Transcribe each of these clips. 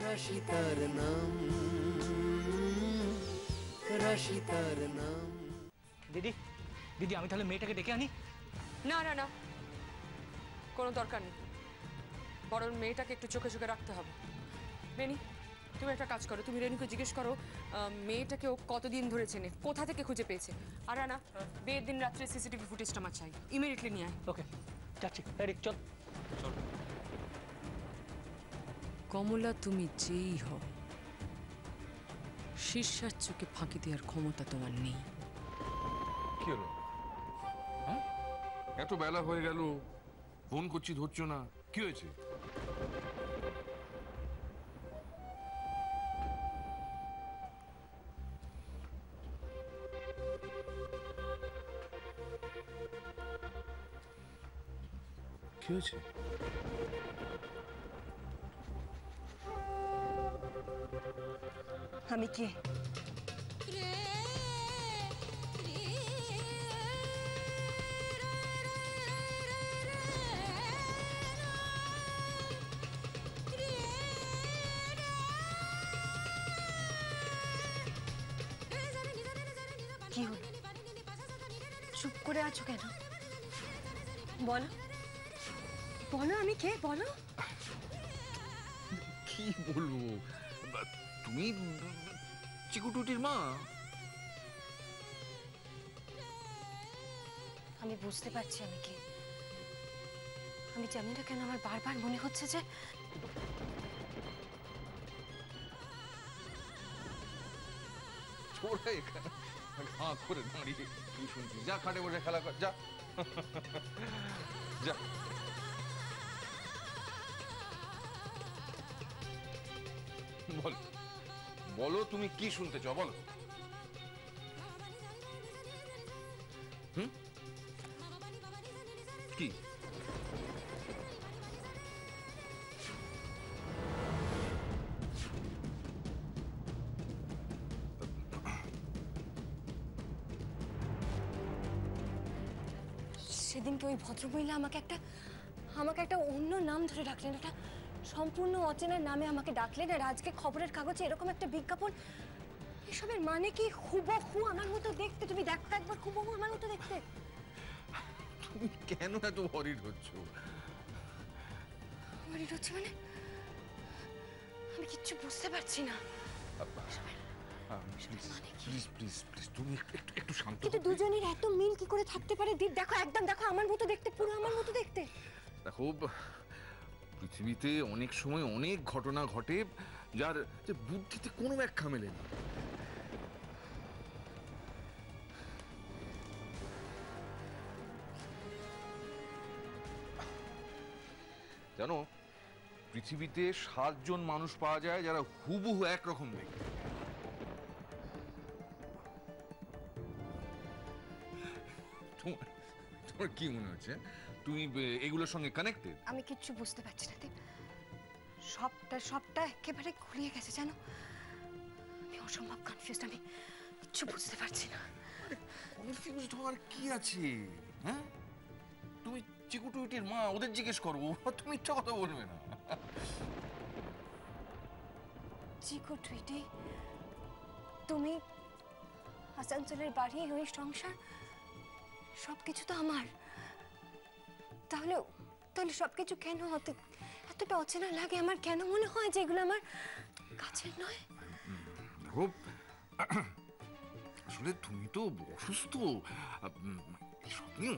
রাশিতার নাম, রাশিতার নাম। দিদি দিদি আমি তাহলে মেয়েটাকে ডেকে আনি? না না না, কোনো দরকার নেই, বরং মেয়েটাকে একটু চোখে চোখে রাখতে হবে। রেনি, তুমি একটা কাজ করো, তুমি রেনুকে জিজ্ঞেস করো মেয়েটাকে ও কতদিন ধরে চেনে, কোথা থেকে খুঁজে পেয়েছে। আর না, বিয়ের দিন রাত্রে সিসিটিভি ফুটেজটা আমার চাই, ইমিডিয়েটলি নিয়ে আয়। ওকে যাচ্ছি, রেডি চল চল। কমলা তুমি যেই হও, শীর্ষার চোখে ফাঁকি দেওয়ার ক্ষমতা তোমার নেই। কি হলো? এত বেলা হয়ে গেল, ফোন করছি ধরছো না, কি হয়েছে? কি হয়েছে? আমি কে? কি হলো? চুপ করে আছো কেন? বলো বলো, আমি কে বলো। কি বলবো, তুমি চিকুটুটির মা। আমি বুঝতে পারছি আমি কে। আমি জানি না কেন আমার বারবার মনে হচ্ছে যে ওরা এখানে হাঁ করে দাঁড়িয়ে কি শুনছিস? যা খাটে বসে খেলা কর, যা যা। বল বলো, তুমি কি শুনতে চাও বলো। কি? সেদিনকে ওই ভদ্রমহিলা আমাকে একটা অন্য নাম ধরে ডাকলেন, একটা সম্পূর্ণ অচেনা নামে আমাকে ডাকলেন। আর আজকে খবরের কাগজে এরকম একটা বিজ্ঞাপন, এসবের মানে কি? হুবহু আমার মতো দেখতে। তুমি দেখো একবার, হুবহু আমার মতো দেখতে। তুমি কেন এত ওয়ারিড হচ্ছ? ওয়ারিড হচ্ছে মানে? আমি কিচ্ছু বুঝতে পারছি না। প্লিজ প্লিজ প্লিজ তুমি একটু শান্ত। কিন্তু দুজনের এত মিল কি করে থাকতে পারে? দীপ দেখো, একদম দেখো, আমার মতো দেখতে, পুরো আমার মতো দেখতে। দেখো, পৃথিবীতে অনেক সময় অনেক ঘটনা ঘটে যার যে বুদ্ধিতে কোনো ব্যাখ্যা মেলে না। জানো, পৃথিবীতে 7 জন মানুষ পাওয়া যায় যারা হুবহু একরকম দেখে। তোমার কি মনে হচ্ছে তুমি এগুলোর সঙ্গে কানেক্টেড? আমি কিচ্ছু বুঝতে পারছি না দীপ। সবটা একেবারে গুলিয়ে গেছে জানো। আমি অসম্ভব কনফিউজড, আমি কিচ্ছু বুঝতে পারছি না। কনফিউজড হওয়ার কি আছে? হ্যাঁ, তুমি চিকুটুইটির মা, ওদের জিজ্ঞেস করবো, তুমি ইচ্ছা কথা বলবে না। চিকুটুইটি, তুমি, আসানসোলের বাড়ি, ওই সংসার, সবকিছু তো আমার। তাহলে সবকিছু কেন এতটা অচেনা লাগে আমার? কেন মনে হয় যে এগুলো আমার কাছের নয়? দেখো, আসলে তুমি তো অসুস্থ, সব নিয়ে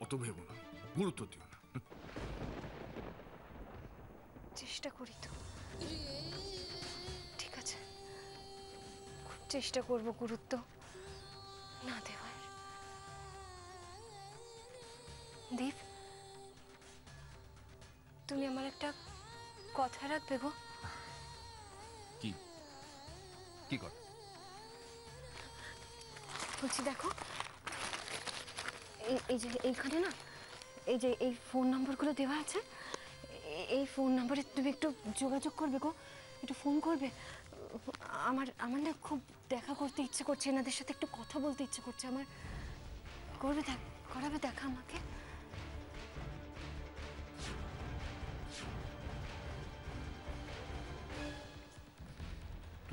অত ভেবো না, গুরুত্ব দিও না। চেষ্টা করি তো, ঠিক আছে, খুব চেষ্টা করবো গুরুত্ব না দেওয়ার। দীপ, তুমি আমার একটা কথা রাখবে গো? কি কি কথা? বলছি দেখো, এই যে এইখানে না, এই ফোন নম্বরগুলো দেওয়া আছে, এই ফোন নম্বরে তুমি একটু যোগাযোগ করবে গো, একটু ফোন করবে। আমার না খুব দেখা করতে ইচ্ছে করছে, এনাদের সাথে একটু কথা বলতে ইচ্ছে করছে আমার। করাবে দেখা আমাকে?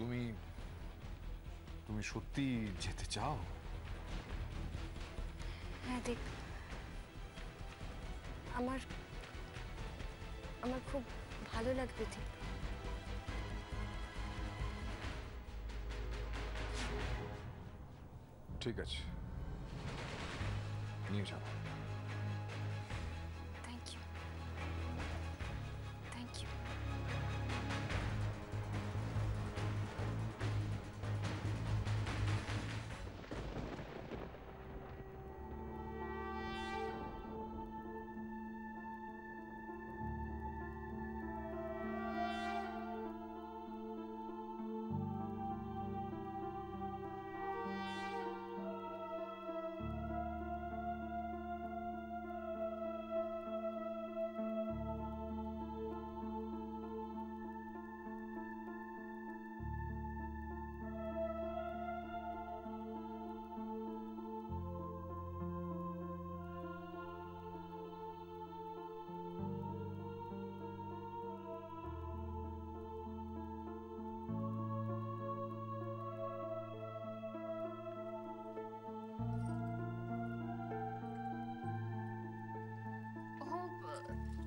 তুমি তুমি সত্যি যেতে চাও? হ্যাঁ দেখ, আমার আমার খুব ভালো লাগবে ঠিক। ঠিক আছে, নিয়ে যাও। Thank you, thank you.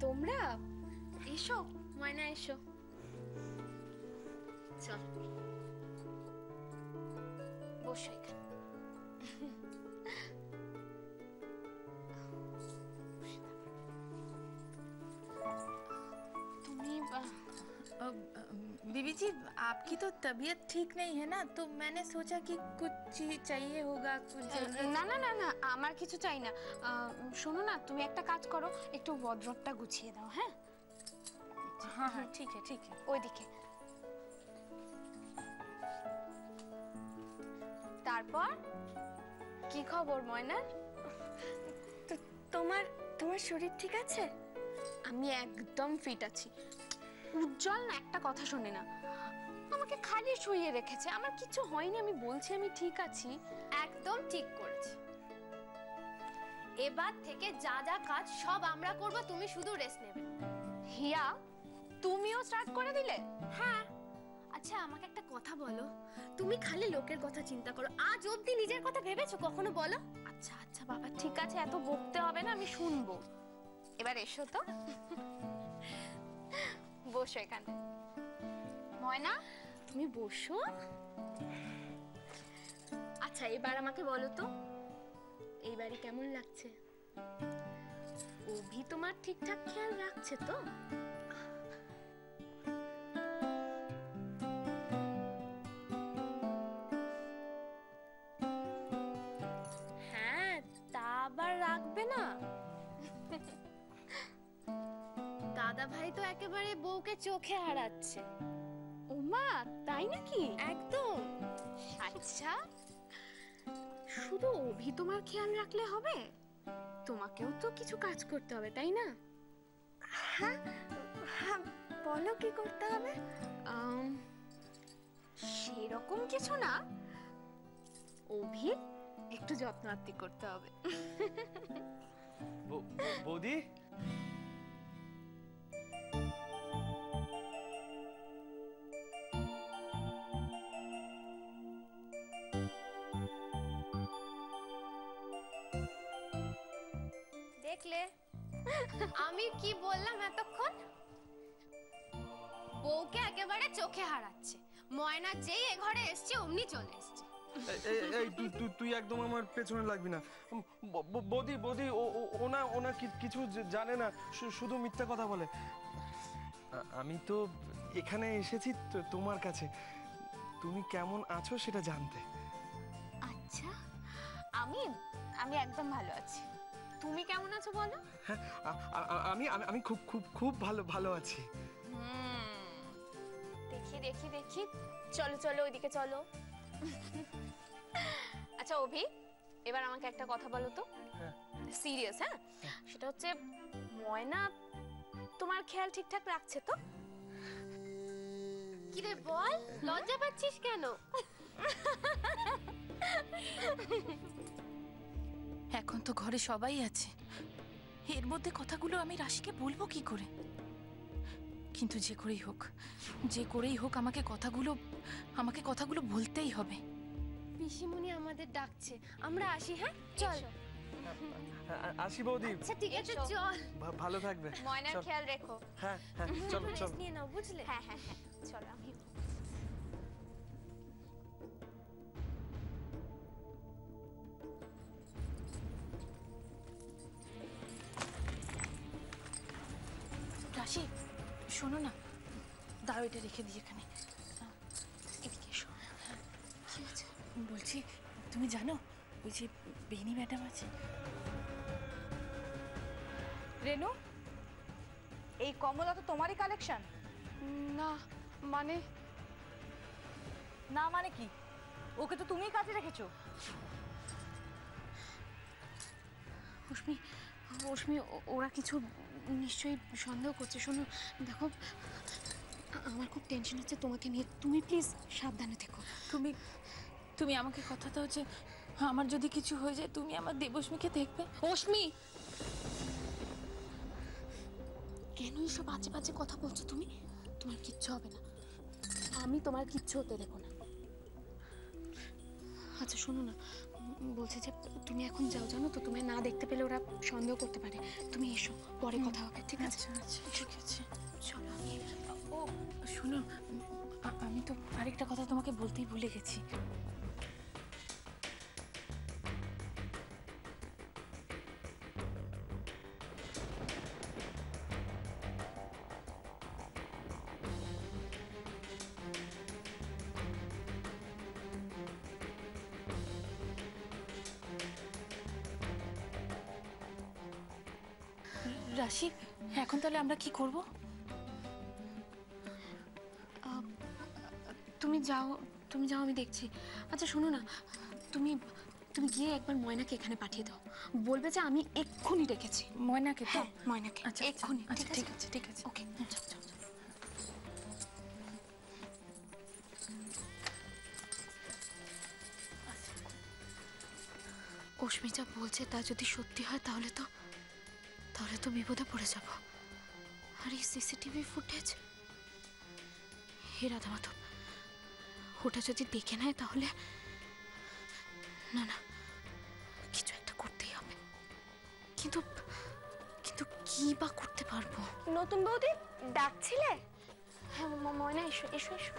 তোমরা এসো, ময়না এসো, চল বসো এখানে। बीबी जी, आपकी तो तबीयत ठीक नहीं है ना, तो मैंने सोचा कि कुछ चीज चाहिए होगा, कुछ না না না না, আমার কিছু চাই না। শোনো না, তুমি একটা কাজ করো, একটু ওয়ার্ড্রপটা গুছিয়ে দাও। হ্যাঁ हाँ हाँ ठीक है ठीक है। ওইদিকে। তারপর কি খবর ময়নার? তোমার তোমার শরীর ঠিক আছে? আমি একদম ফিট আছি। উজ্জ্বল না একটা কথা শোনে না, আমাকে খালি শুইয়ে রেখেছে, আমার কিছু হয়নি, আমি বলছি আমি ঠিক আছি। একদম ঠিক করেছি। এবার থেকে যা যা কাজ সব আমরা করব, তুমি শুধু রেস্ট নেবে। হিয়া, তুমিও স্টার্ট করে দিলে? হ্যাঁ। আচ্ছা আমাকে একটা কথা বলো, তুমি খালি লোকের কথা চিন্তা করো, আজ অবধি নিজের কথা ভেবেছো কখনো বলো? আচ্ছা আচ্ছা বাবা, ঠিক আছে, এত বকতে হবে না, আমি শুনবো। এবার এসো তো, বসো এখানে। ময়না তুমি বসো। আচ্ছা এবার আমাকে বলো তো, এই বাড়ি কেমন লাগছে? অভি তোমার ঠিকঠাক খেয়াল রাখছে তো? হ্যাঁ, তা আবার রাখবে না? দাদা ভাই তো একেবারে বউকে চোখে হারাচ্ছে। ওমা, তাই নাকি? একদম। আচ্ছা, শুধু অভি তোমার খেয়াল রাখলে হবে? তোমাকেও তো কিছু কাজ করতে হবে, তাই না? হ্যাঁ হ্যাঁ, বলো কি করতে হবে? সেরকম কিছু না, অভির একটু যত্ন আত্তি করতে হবে। বৌদি, দেখলে আমি কি বললাম এতক্ষণ? বউকে একেবারে চোখে হারাচ্ছে। ময়না যেই এ ঘরে এসছে অমনি চলে এসছে। এই তুই একদম আমার পেছনে লাগবি না। বৌদি বৌদি, ওনা কিছু জানে না, শুধু মিথ্যা কথা বলে। আমি তো এখানে এসেছি তোমার কাছে, তুমি কেমন আছো সেটা জানতে। আচ্ছা, আমি আমি একদম ভালো আছি। তুমি কেমন আছো বলো? হ্যাঁ, আমি আমি খুব খুব খুব ভালো আছি। দেখি দেখি দেখি, চলো চলো ওইদিকে চলো। আচ্ছা অভি, এবার আমাকে একটা কথা বলো তো, সিরিয়াস। হ্যাঁ, সেটা হচ্ছে ময়না তোমার খেয়াল ঠিকঠাক রাখছে তো? কি রে বল, লজ্জা পাচ্ছিস কেন? এখন তো ঘরে সবাই আছে, এর মধ্যে কথাগুলো আমি রাশিকে বলবো কি করে? কিন্তু যে করেই হোক আমাকে কথাগুলো বলতেই হবে। পিসিমণি আমাদের ডাকছে, আমরা আসি। হ্যাঁ চল। আসি বৌদি। আচ্ছা ঠিক আছে চল। ভালো থাকবে। ময়নার চল। খেয়াল রেখো। হ্যাঁ হ্যাঁ চলো চল। নিয়ে নাও বুঝলে। হ্যাঁ হ্যাঁ হ্যাঁ চলো আমি রাশি শোনো না, দাঁড়াও এটা রেখে দিই এখানে। এদিকে এসো। কি আছে বলছি, তুমি জানো ওই যে বেনি ম্যাডাম আছে। রেনু, এই কমলা তো তোমারই কালেকশন? না মানে না মানে কি? ওকে তো তুমিই কাজে রেখেছো। রশ্মি ওরা কিছু নিশ্চয়ই সন্দেহ করছে। শোনো দেখো, আমার খুব টেনশন হচ্ছে তোমাকে নিয়ে, তুমি প্লিজ সাবধানে থেকো। তুমি আমাকে কথা দাও যে আমার যদি কিছু হয়ে যায় তুমি আমার দেবস্মিকে দেখবে। রশ্মি, কেন এসব বাজে বাজে কথা বলছো তুমি? তোমার কিচ্ছু হবে না, আমি তোমার কিচ্ছু হতে দেবো না। আচ্ছা শোনো না, বলছে যে তুমি এখন যাও, জানো তো তুমি না দেখতে পেলে ওরা সন্দেহ করতে পারে। তুমি এসো, পরে কথা হবে, ঠিক আছে? আচ্ছা ঠিক আছে চলো। আমি ও শোনো, আমি তো আরেকটা কথা তোমাকে বলতেই ভুলে গেছি। রাশি, এখন তাহলে আমরা কি করব? তুমি যাও আমি দেখছি। আচ্ছা শোনো না, তুমি গিয়ে একবার ময়নাকে এখানে পাঠিয়ে দাও, বলবে যে আমি এক্ষুনি ডেকেছি। ময়নাকে? হ্যাঁ ময়নাকে, আচ্ছা এক্ষুনি। আচ্ছা ঠিক আছে ঠিক আছে। ওকে যাও। অস্মি যা বলছে তা যদি সত্যি হয় তাহলে তো বিপদে পড়ে যাব। আর এই সিসিটিভি ফুটেজ, হে রাধা মাধব, ওটা যদি দেখে নেয় তাহলে না কিছু একটা করতেই হবে। কিন্তু কি বা করতে পারবো? নতুন বৌদি ডাকছিলে? হ্যাঁ ময়না, এসো এসো এসো।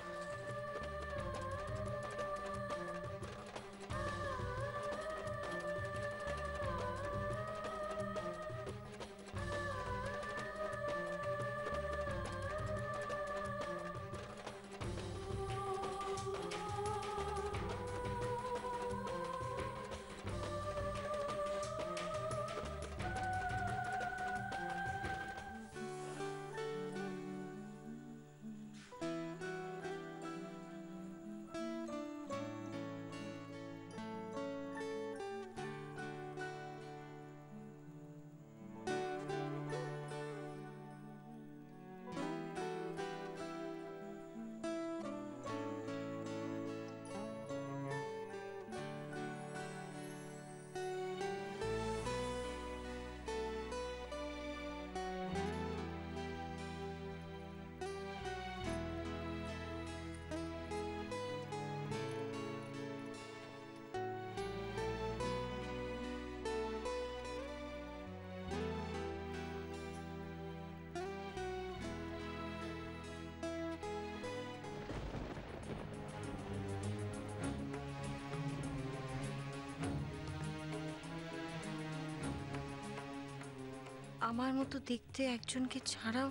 আমার মতো দেখতে একজনকে ছাড়াও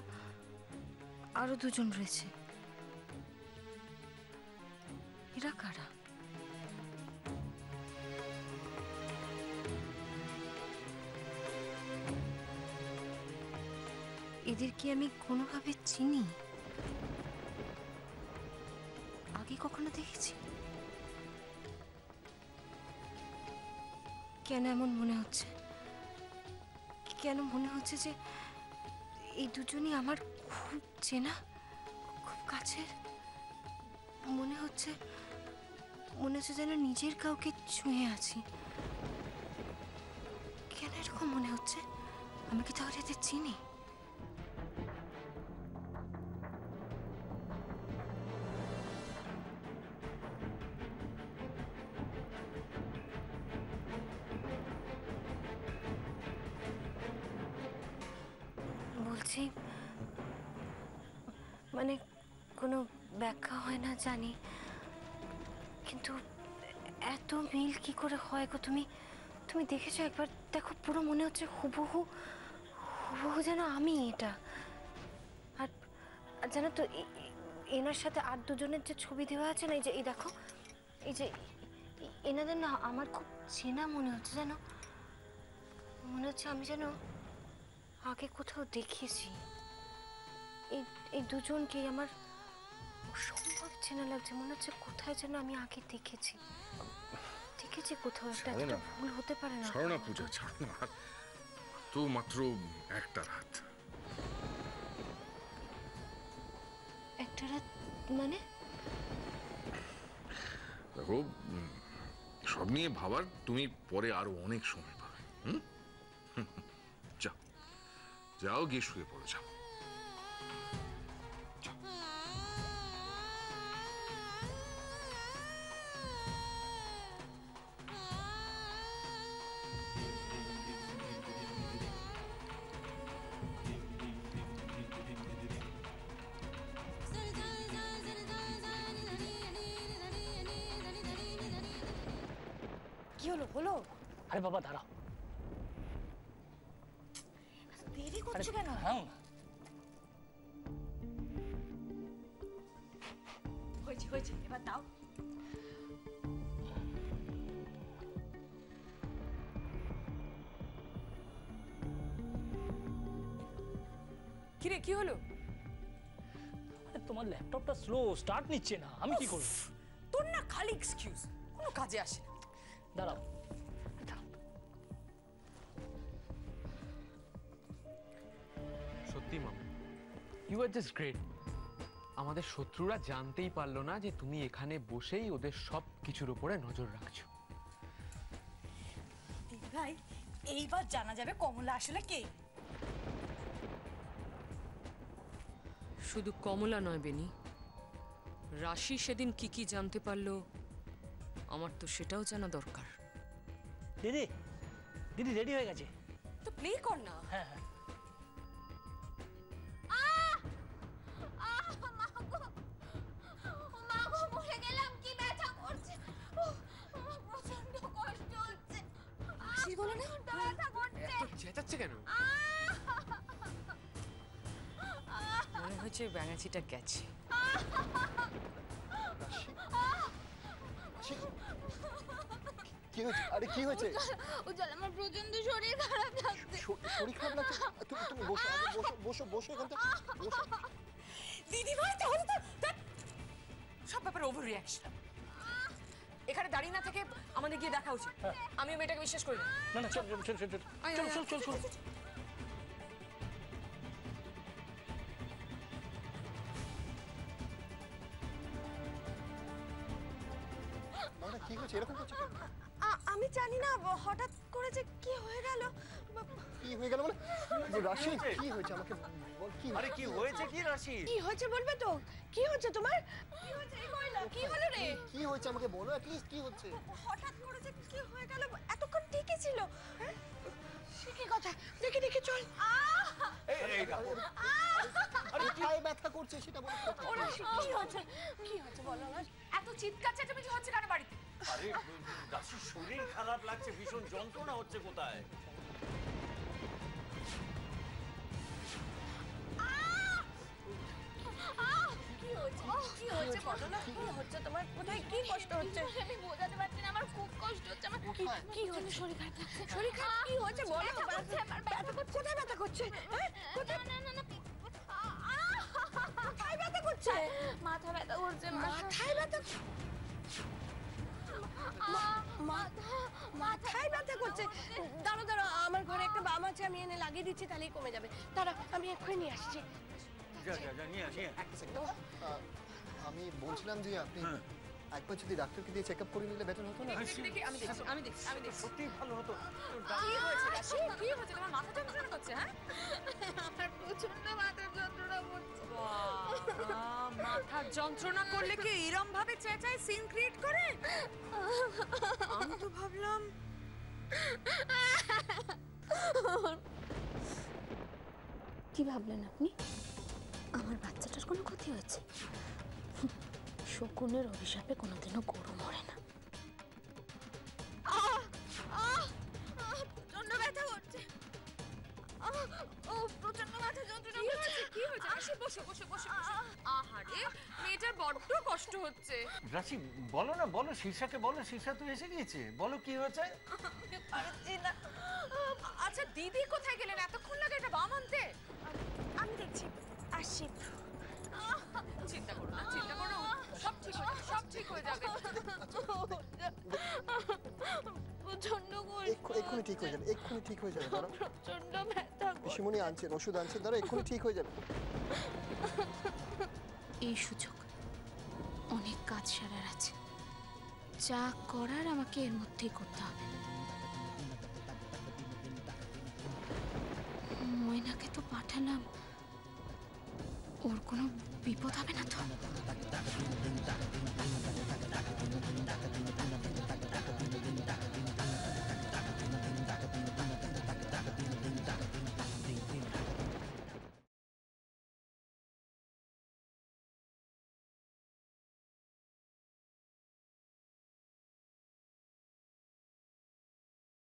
আরো দুজন রয়েছে। এরা কারা? এদের কি আমি কোনোভাবে চিনি? আগে কখনো দেখেছি? কেন এমন মনে হচ্ছে? কেন মনে হচ্ছে যে এই দুজনই আমার খুব চেনা, খুব কাছের? মনে হচ্ছে যেন নিজের কাউকে ছুঁয়ে আছি। কেন এরকম মনে হচ্ছে? আমি কি তাহলে এদের চিনি? দেখেছি, মানে কোনো ব্যাখ্যা হয় না জানি, কিন্তু এত মিল কি করে হয় গো? তুমি তুমি দেখেছো একবার? দেখো, পুরো মনে হচ্ছে হুবহু হুবহু যেন আমি এটা। আর আর জানো তো, এনার সাথে আর দুজনের যে ছবি দেওয়া আছে না, এই যে এই দেখো, এই যে এনাদের না আমার খুব চেনা মনে হচ্ছে। জানো, মনে হচ্ছে আমি যেন আগে কোথাও দেখিয়েছি। এই দুজনকে আমার অসম্ভব চেনা লাগছে, মনে হচ্ছে কোথায় যেন আমি আগে দেখেছি কোথাও একটা। একটা ভুল হতে পারে না? ছাড়ো না পূজা, ছাড়ো না। তো মাত্র একটা রাত। একটা রাত মানে? দেখো, সব নিয়ে ভাবার তুমি পরে আরো অনেক সময় পাবে। যাও যাও, গিয়ে শুয়ে পড়ে যাও। কি হলো? হলো? আরে বাবা দাঁড়াও, দেরি করছো কেন? হ্যাঁ হয়েছে হয়েছে, এবার দাও। কিরে, কি হলো? আরে তোমার ল্যাপটপটা স্লো, স্টার্ট নিচ্ছে না, আমি কি করব? তোর না খালি এক্সকিউজ, কোনো কাজে আসে না। দাঁড়াও। সত্যি মাম, ইউ আর জাস্ট গ্রেট। আমাদের শত্রুরা জানতেই পারলো না যে তুমি এখানে বসেই ওদের সব কিছুর উপরে নজর রাখছো। দিদি ভাই, এইবার জানা যাবে কমলা আসলে কে। শুধু কমলা নয় বেনি, রাশি সেদিন কি কি জানতে পারলো আমার তো সেটাও জানা দরকার। দিদি, দিদি রেডি হয়ে গেছে তো প্লে কর না। হ্যাঁ হ্যাঁ। চেঁচাচ্ছে কেন? মনে হচ্ছে ব্যাঙাচিটা গেছে। কি হয়েছে? আরে কি হয়েছে? উজ্জ্বল, আমার প্রচন্ড শরীর খারাপ লাগছে। শরীর খারাপ লাগছে? তুমি বসো, বসো বসো এখানটা বসো। দিদি ভাই, তাহলে তো সব ব্যাপারে ওভার রিঅ্যাকশন। এখানে দাঁড়িয়ে না থেকে আমাদের গিয়ে দেখা উচিত। আমি মেয়েটাকে বিশ্বাস করি না। না না, চল চল চল চল চল চল চল চল। কি হয়েছে? এরকম করছো কেন? আমি জানি না, হঠাৎ করে যে কি হয়ে গেল। কি হয়ে গেল মানে? রাশি, কি হয়েছে আমাকে বল। কি আরে কি হয়েছে? কি রাশি? কি হয়েছে বলবে তো? কি হয়েছে তোমার? কি হয়েছে? এই কইলা কি হলো রে? কি হয়েছে আমাকে বলো at least, কি হচ্ছে? হঠাৎ করে যে কি হয়ে গেল? এতক্ষণ ঠিকই ছিল। হ্যাঁ, সে কি কথা? দেখি দেখি চল। এই দেখো, আরে পায়ে ব্যথা করছে সেটা বলো। ওরা কি হচ্ছে? কি হচ্ছে বলো না? এত চিৎকার চেঁচামেচি হচ্ছে কেন বাড়িতে? আরে রাশির শরীর খারাপ লাগছে, ভীষণ যন্ত্রণা হচ্ছে কোথায়। কি হচ্ছে? কি হচ্ছে বলো না? কি হচ্ছে তোমার? কোথায় কি কষ্ট হচ্ছে? আমি বোঝাতে পারছি না, আমার খুব কষ্ট হচ্ছে। আমার কি হচ্ছে? শরীর খারাপ লাগছে। শরীর খারাপ কি হচ্ছে বলো? ব্যথা করছে, আমার ব্যথা করছে। কোথায় ব্যথা করছে? হ্যাঁ, কোথায়? না না না, কোথায় ব্যথা করছে? মাথা ব্যথা করছে। মাথায় ব্যথা? মাথায় ব্যথা করছে? দাঁড়ো দাঁড়ো, আমার ঘরে একটা বাম আছে, আমি এনে লাগিয়ে দিচ্ছি, তাহলেই কমে যাবে। দাঁড়া, আমি এক্ষুনি নিয়ে আসছি। যা যা যা, নিয়ে আসি। একটা সেকেন্ড, আমি বলছিলাম যে আপনি একবার যদি ডাক্তারকে দিয়ে চেক আপ করে নিলে বেটার হতো না? আমি দেখছি। সত্যি ভালো হতো। কি হয়েছে রাশি? কি হয়েছে? তোমার মাথা যন্ত্রণা করছে? হ্যাঁ, আমার প্রচন্ড মাথা যন্ত্রণা করছে। মাথার যন্ত্রণা করলে কি এরম ভাবে চেঁচায় সিন ক্রিয়েট করে? আমি তো ভাবলাম কি ভাবলেন আপনি? আমার বাচ্চাটার কোনো ক্ষতি হয়েছে? শকুনের অভিশাপে কোনোদিনও গরু মরে না। প্রচন্ড ব্যথা করছে। ও প্রচন্ড ব্যথা যন্ত্রণা করছে। কি হয়েছে? আসো, বসো বসো বসো। আহারে, মেয়েটার বড্ড কষ্ট হচ্ছে। রাশি বলো না, বলো শীর্ষাকে বলো, শীর্ষা তো এসে গিয়েছে, বলো কি হয়েছে। পারছি না। আচ্ছা দিদি কোথায় গেলেন? এতক্ষণ লাগে এটা বাম আনতে। আমি দেখছি, আসছি। চিন্তা করো না, চিন্তা করো, সব ঠিক হয়ে যাবে, সব ঠিক হয়ে যাবে। প্রচন্ড এক্ষুনি ঠিক হয়ে যাবে, এক্ষুনি ঠিক হয়ে যাবে। দাঁড়াও, প্রচন্ড ব্যথা। পিসিমণি আনছেন, ওষুধ আনছেন, দাঁড়াও, এক্ষুনি ঠিক হয়ে যাবে। এই সুযোগ, অনেক কাজ সারার আছে, যা করার আমাকে এর মধ্যেই করতে হবে। ময়নাকে তো পাঠালাম, ওর কোনো বিপদ হবে না তো?